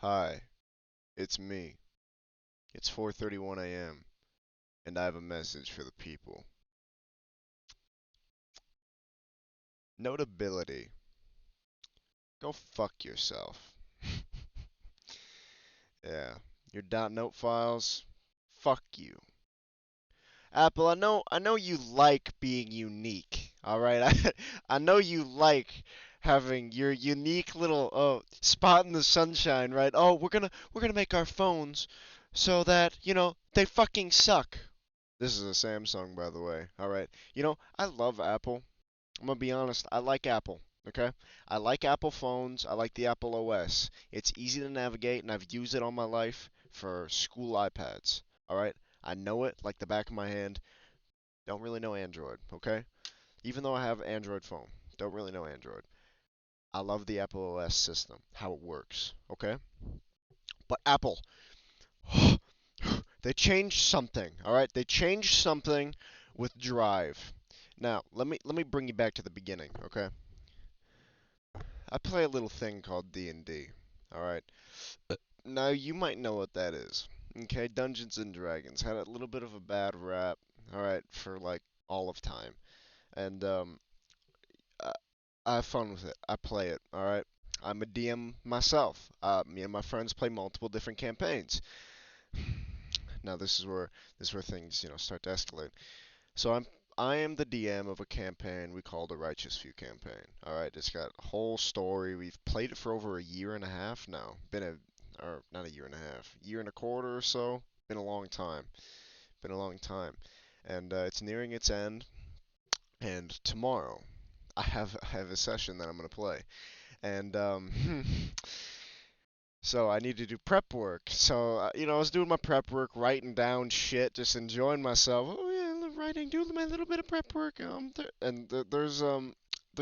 Hi, it's me. It's 4:31 a.m. and I have a message for the people. Notability. Go fuck yourself. Yeah, your .note files. Fuck you. Apple, I know you like being unique. All right, I know you like having your unique little spot in the sunshine, right? Oh, we're gonna make our phones so that they fucking suck. This is a Samsung, by the way. All right. I love Apple. I'm gonna be honest. I like Apple. Okay. I like Apple phones. I like the Apple OS. It's easy to navigate, and I've used it all my life for school iPads. All right. I know it like the back of my hand. Don't really know Android. Okay. Even though I have an Android phone, don't really know Android. I love the Apple OS system, how it works. Okay. But Apple, they changed something. All right. They changed something with Drive. Now, let me bring you back to the beginning, okay? I play a little thing called D&D. All right. Now you might know what that is. Okay, Dungeons and Dragons had a little bit of a bad rap, all right, for like all of time. And I, I have fun with it. I play it, all right? I'm a DM myself. Me and my friends play multiple different campaigns. Now this is where things, start to escalate. So I am the DM of a campaign we call the Righteous Few campaign. All right, it's got a whole story. We've played it for over a year and a half now. Or not a year and a half, year and a quarter or so. Been a long time. Been a long time, and it's nearing its end. And tomorrow, I have a session that I'm gonna play, and so I need to do prep work. So, I was doing my prep work, writing down shit, just enjoying myself. Oh yeah, writing, doing my little bit of prep work. There's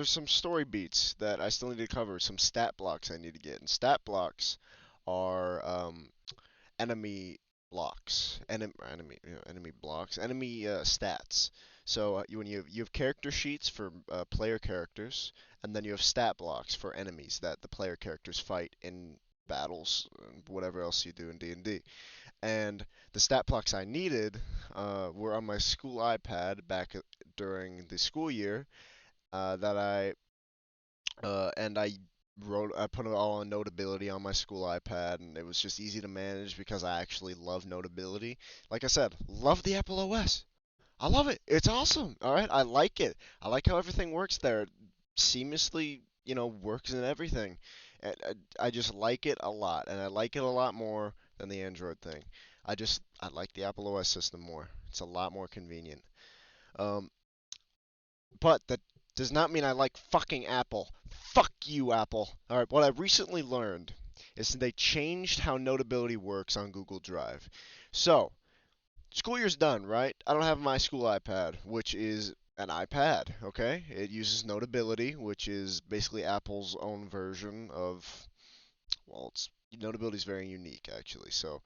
some story beats that I still need to cover, some stat blocks I need to get. And stat blocks are enemy blocks, enemy blocks, enemy stats. So when you have character sheets for player characters, and then you have stat blocks for enemies that the player characters fight in battles and whatever else you do in D&D. And the stat blocks I needed were on my school iPad back during the school year that I put it all on Notability on my school iPad, and it was just easy to manage because I actually love Notability. Like I said, love the Apple OS. I love it. It's awesome. All right, I like it. I like how everything works there. It seamlessly, works and everything. And I just like it a lot, and I like it a lot more than the Android thing. I like the Apple OS system more. It's a lot more convenient. Um, but that does not mean I like fucking Apple. Fuck you, Apple. All right, what I recently learned is they changed how Notability works on Google Drive. So, school year's done, right? I don't have my school iPad, which is an iPad, okay? It uses Notability, which is basically Apple's own version of, well, it's Notability is very unique actually. So,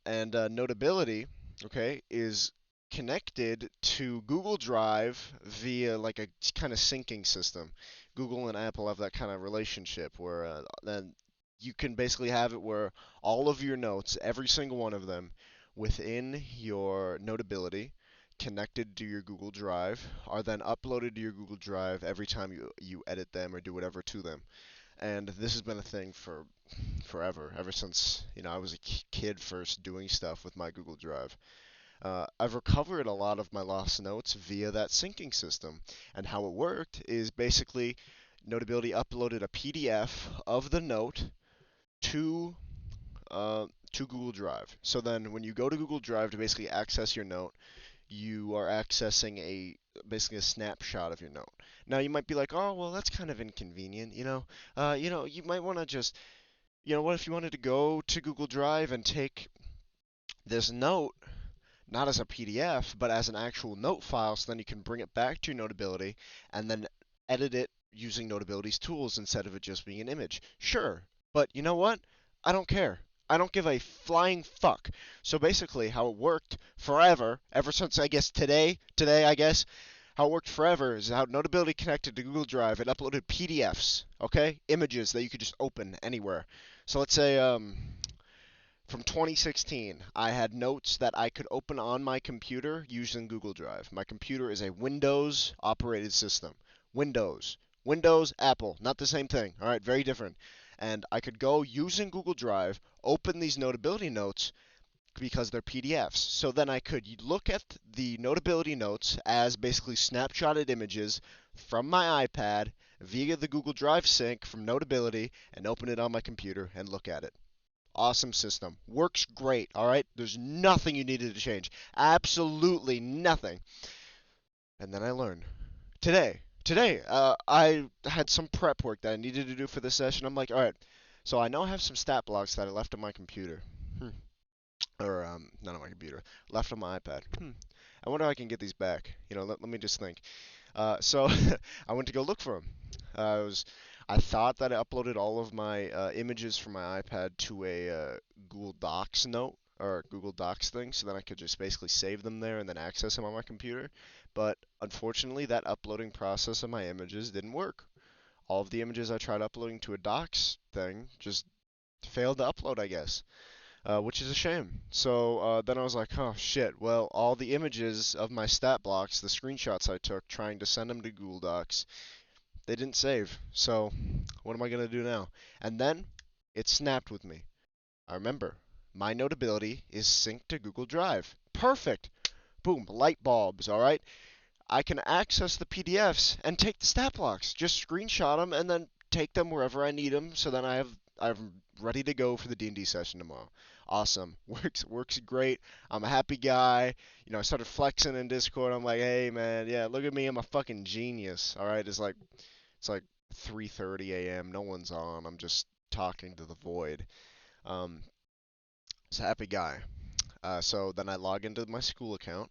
and Notability, okay, is connected to Google Drive via like a kind of syncing system. Google and Apple have that kind of relationship where then you can basically have it where all of your notes, every single one of them, within your Notability, connected to your Google Drive, are then uploaded to your Google Drive every time you edit them or do whatever to them. And this has been a thing for forever, ever since I was a kid first doing stuff with my Google Drive. I've recovered a lot of my lost notes via that syncing system, and how it worked is basically Notability uploaded a PDF of the note to to Google Drive. So then, when you go to Google Drive to basically access your note, you are accessing basically a snapshot of your note. Now you might be like, oh well, that's kind of inconvenient, you might want to just what if you wanted to go to Google Drive and take this note, not as a PDF, but as an actual note file, so then you can bring it back to your Notability and then edit it using Notability's tools instead of it just being an image? Sure, but you know what? I don't care. I don't give a flying fuck. So basically, how it worked forever, ever since I guess today I guess, how it worked forever is how Notability connected to Google Drive. It uploaded PDFs, okay? Images that you could just open anywhere. So let's say from 2016, I had notes that I could open on my computer using Google Drive. My computer is a Windows operated system. Windows. Windows, Apple, not the same thing. All right, very different. And I could go using Google Drive, open these notability notes because they're PDFs. So then I could look at the notability notes as basically snapshotted images from my iPad via the Google Drive sync from Notability and open it on my computer and look at it. Awesome system. Works great, all right? There's nothing you needed to change. Absolutely nothing. And then I learned. Today, I had some prep work that I needed to do for this session. I'm like, all right, so I know I have some stat blocks that I left on my computer. Or, not on my computer. Left on my iPad. I wonder if I can get these back. Let me just think. So I went to go look for them. I thought that I uploaded all of my images from my iPad to a Google Docs note or Google Docs thing, so then I could just basically save them there and then access them on my computer. But unfortunately, that uploading process of my images didn't work. All of the images I tried uploading to a Docs thing just failed to upload, I guess, which is a shame. So then I was like, oh shit. Well, all the images of my stat blocks, the screenshots I took trying to send them to Google Docs, they didn't save. So what am I gonna do now? And then it snapped with me. I remember my Notability is synced to Google Drive. Perfect. Boom, light bulbs. All right. I can access the PDFs and take the stat blocks. Just screenshot them and then take them wherever I need them. So then I'm ready to go for the D&D session tomorrow. Awesome. Works great. I'm a happy guy. I started flexing in Discord. I'm like, hey man, yeah, look at me. I'm a fucking genius. All right. It's like 3:30 a.m. No one's on. I'm just talking to the void. Um, it's a happy guy. So then I log into my school account,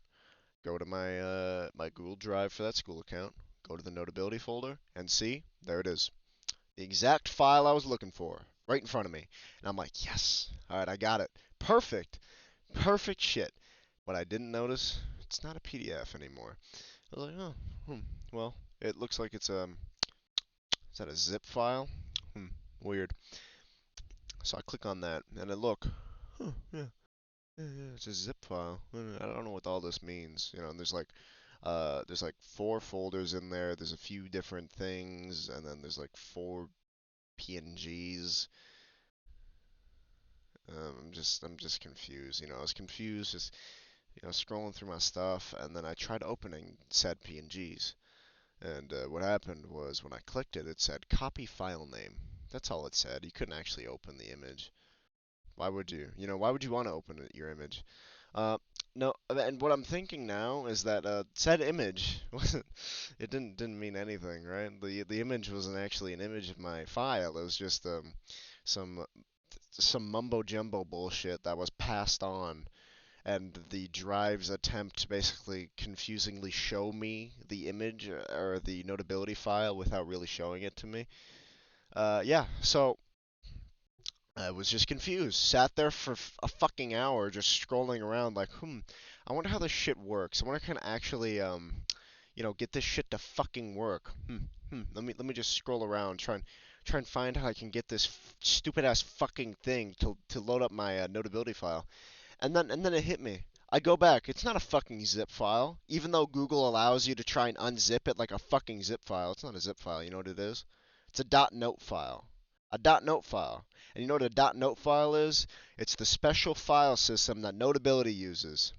go to my Google Drive for that school account, go to the Notability folder, and see, there it is. The exact file I was looking for, right in front of me. And I'm like, yes, all right, I got it. Perfect, perfect shit. What I didn't notice, it's not a PDF anymore. I was like, oh, well, it looks like is that a zip file? Weird. So I click on that, and I look, yeah, yeah, it's a zip file. I don't know what all this means, and there's like four folders in there. There's a few different things, and then there's like four PNGs. I'm just confused. I was confused, just scrolling through my stuff, and then I tried opening said PNGs, and what happened was when I clicked it, it said copy file name. That's all it said. You couldn't actually open the image. Why would you? Why would you want to open your image? Uh, no, and what I'm thinking now is that said image wasn't. It didn't mean anything, right? The image wasn't actually an image of my file. It was just some some mumbo jumbo bullshit that was passed on, and the drive's attempt to basically confusingly show me the image or the notability file without really showing it to me. Yeah, so I was just confused. Sat there for a fucking hour just scrolling around like, I wonder how this shit works. I wonder if I can actually, get this shit to fucking work. Let me just scroll around, try and find how I can get this stupid ass fucking thing to load up my notability file. And then it hit me. I go back. It's not a fucking zip file. Even though Google allows you to try and unzip it like a fucking zip file, it's not a zip file. You know what it is? It's a .note file. A .note file. And you know what a .note file is? It's the special file system that Notability uses.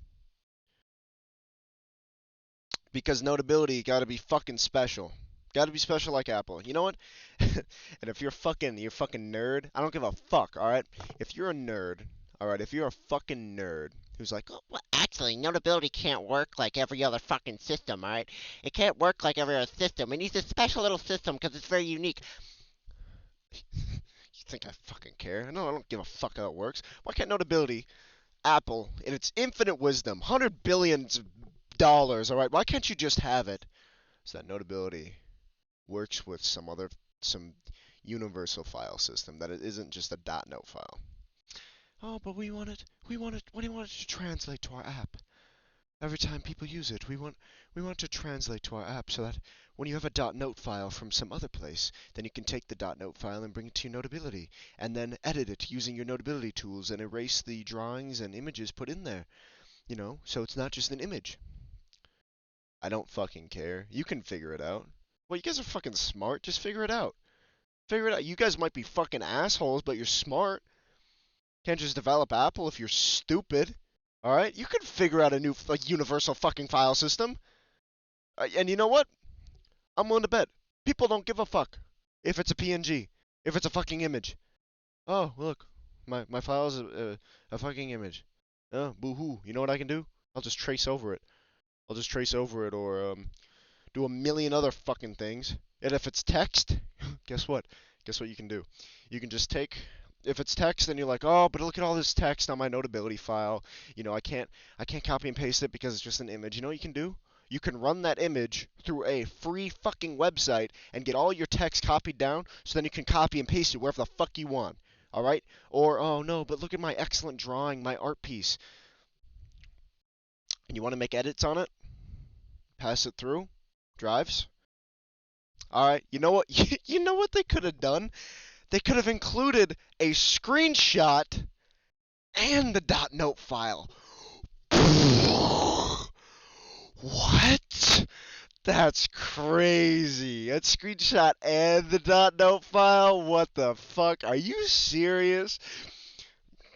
Because Notability got to be fucking special. Got to be special like Apple. You know what? And if you're fucking nerd, I don't give a fuck, all right? If you're a nerd, all right, if you're a fucking nerd who's like, oh, well, actually, Notability can't work like every other fucking system, all right? It can't work like every other system. It needs a special little system because it's very unique. You think I fucking care? No, I don't give a fuck how it works. Why can't Notability, Apple, in its infinite wisdom, $100 billion, all right? Why can't you just have it so that Notability works with some universal file system that it isn't just a .note file? Oh, but we want it to translate to our app. Every time people use it, we want to translate to our app so that when you have a .note file from some other place, then you can take the .note file and bring it to your Notability, and then edit it using your Notability tools and erase the drawings and images put in there. So it's not just an image. I don't fucking care. You can figure it out. Well, you guys are fucking smart. Just figure it out. Figure it out. You guys might be fucking assholes, but you're smart. Can't just develop Apple if you're stupid. All right? You can figure out a new universal fucking file system. And you know what? I'm willing to bet people don't give a fuck if it's a PNG, if it's a fucking image. Oh, look, my file is a fucking image. Oh, boo-hoo. You know what I can do? I'll just trace over it. I'll just trace over it, or do a million other fucking things. And if it's text, guess what? Guess what you can do? You can just take. If it's text, then you're like, oh, but look at all this text on my Notability file. I can't copy and paste it because it's just an image. You know what you can do? You can run that image through a free fucking website and get all your text copied down, so then you can copy and paste it wherever the fuck you want. All right? Or, oh no, but look at my excellent drawing, my art piece. And you want to make edits on it? Pass it through? Drives? All right. You know what? You know what they could have done? They could have included a screenshot and the .note file. What? That's crazy. A screenshot and the .note file? What the fuck? Are you serious?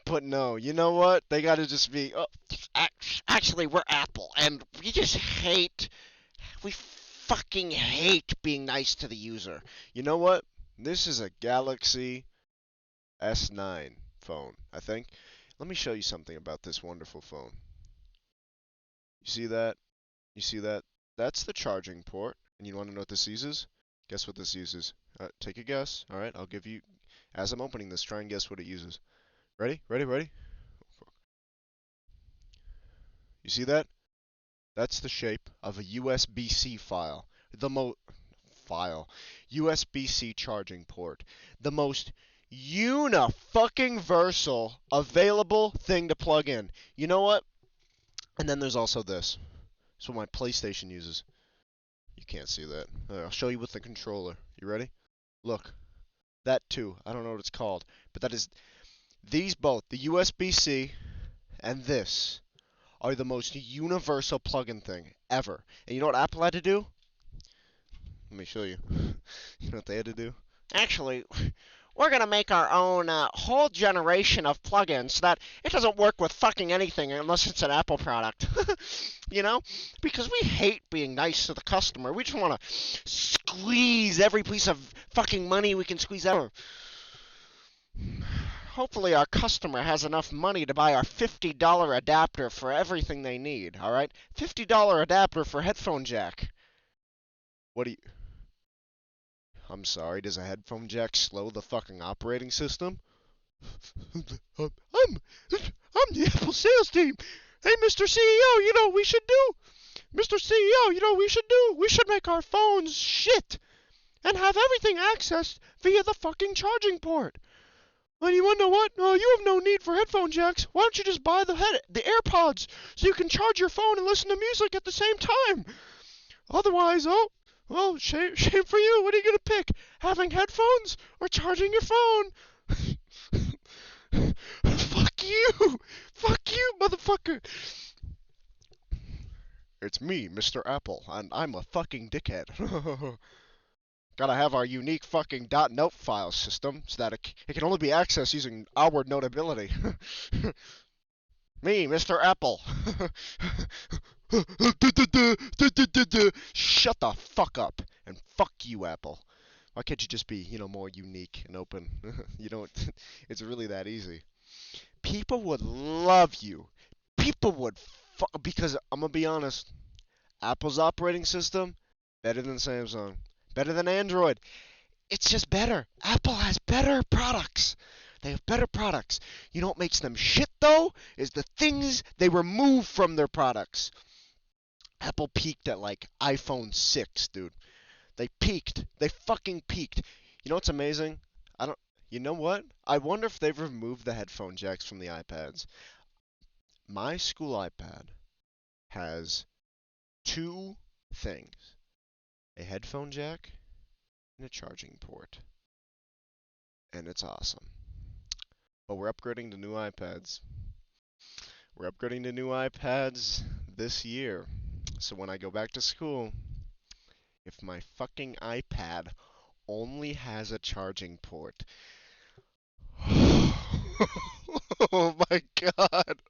But no, you know what? They gotta just be, oh, actually, we're Apple, and we fucking hate being nice to the user. You know what? This is a Galaxy S9 phone, I think. Let me show you something about this wonderful phone. You see that? You see that? That's the charging port. And you want to know what this uses? Guess what this uses? Take a guess. All right, I'll give you, as I'm opening this, try and guess what it uses. Ready? Ready? Ready? You see that? That's the shape of a USB-C file. USB-C charging port. The most uni-fucking-versal available thing to plug in. You know what? And then there's also this. That's what my PlayStation uses. You can't see that. I'll show you with the controller. You ready? Look. That too. I don't know what it's called. But that is... These both, the USB-C and this, are the most universal plug-in thing ever. And you know what Apple had to do? Let me show you. You know what they had to do? Actually, we're going to make our own whole generation of plugins so that it doesn't work with fucking anything unless it's an Apple product. You know? Because we hate being nice to the customer. We just want to squeeze every piece of fucking money we can squeeze out. Hopefully our customer has enough money to buy our $50 adapter for everything they need, alright? $50 adapter for headphone jack. What do you... I'm sorry, does a headphone jack slow the fucking operating system? I'm the Apple sales team. Hey, Mr. CEO, you know what we should do? Mr. CEO, you know what we should do? We should make our phones shit and have everything accessed via the fucking charging port. And you want to know what? You have no need for headphone jacks. Why don't you just buy the AirPods so you can charge your phone and listen to music at the same time? Otherwise, oh, well, shame for you. What are you going to pick? Having headphones or charging your phone? Fuck you! Fuck you, motherfucker! It's me, Mr. Apple, and I'm a fucking dickhead. Gotta have our unique fucking .note file system so that it can only be accessed using our Notability. Me, Mr. Apple. Shut the fuck up. And fuck you, Apple. Why can't you just be, more unique and open? It's really that easy. People would love you. People would because I'm gonna be honest, Apple's operating system, better than Samsung. Better than Android. It's just better. Apple has better products. They have better products. You know what makes them shit, though? Is the things they remove from their products. Apple peaked at, iPhone 6, dude. They peaked. They fucking peaked. You know what's amazing? You know what? I wonder if they've removed the headphone jacks from the iPads. My school iPad has two things: a headphone jack and a charging port. And it's awesome. But we're upgrading to new iPads. We're upgrading to new iPads this year. So when I go back to school, if my fucking iPad only has a charging port. Oh my god.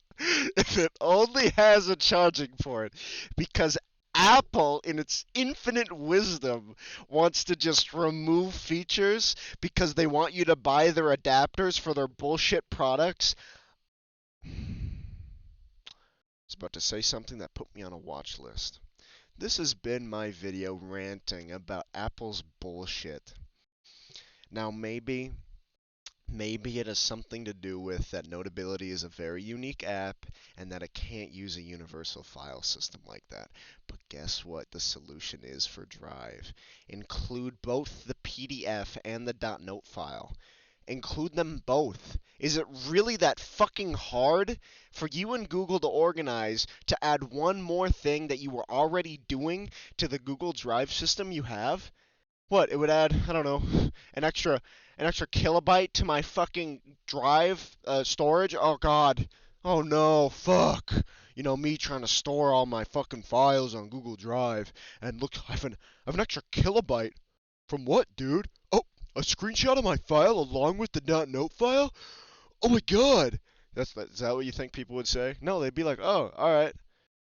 If it only has a charging port. Because Apple, in its infinite wisdom, wants to just remove features because they want you to buy their adapters for their bullshit products. I was about to say something that put me on a watch list. This has been my video ranting about Apple's bullshit. Now, maybe it has something to do with that Notability is a very unique app and that it can't use a universal file system like that. But guess what the solution is for Drive? Include both the PDF and the .note file. Include them both. Is it really that fucking hard for you and Google to organize to add one more thing that you were already doing to the Google Drive system you have? What, it would add, I don't know, an extra an extra kilobyte to my fucking drive storage? Oh god. Oh no, fuck. You know, me trying to store all my fucking files on Google Drive, and look, I have an extra kilobyte. From what, dude? Oh, a screenshot of my file along with the .note file? Oh my god. Is that what you think people would say? No, they'd be like, "Oh, all right.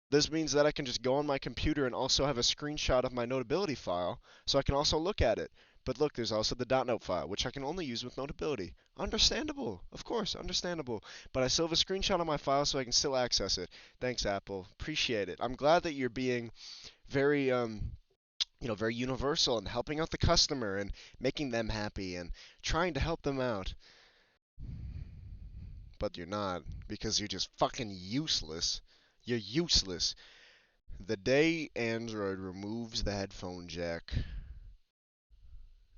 This means that I can just go on my computer and also have a screenshot of my Notability file, so I can also look at it. But look, there's also the .note file, which I can only use with Notability." Understandable, of course, understandable. But I still have a screenshot of my file, so I can still access it. Thanks, Apple. Appreciate it. I'm glad that you're being very, very universal and helping out the customer and making them happy and trying to help them out. But you're not, because you're just fucking useless. You're useless. The day Android removes the headphone jack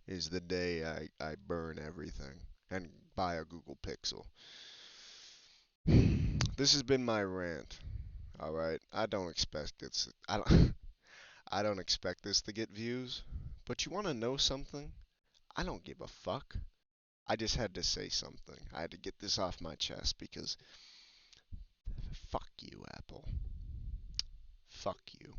is the day I burn everything and buy a Google Pixel. This has been my rant. All right, I don't expect this. I don't. I don't expect this to get views. But you want to know something? I don't give a fuck. I just had to say something. I had to get this off my chest because fuck you, Apple. Fuck you.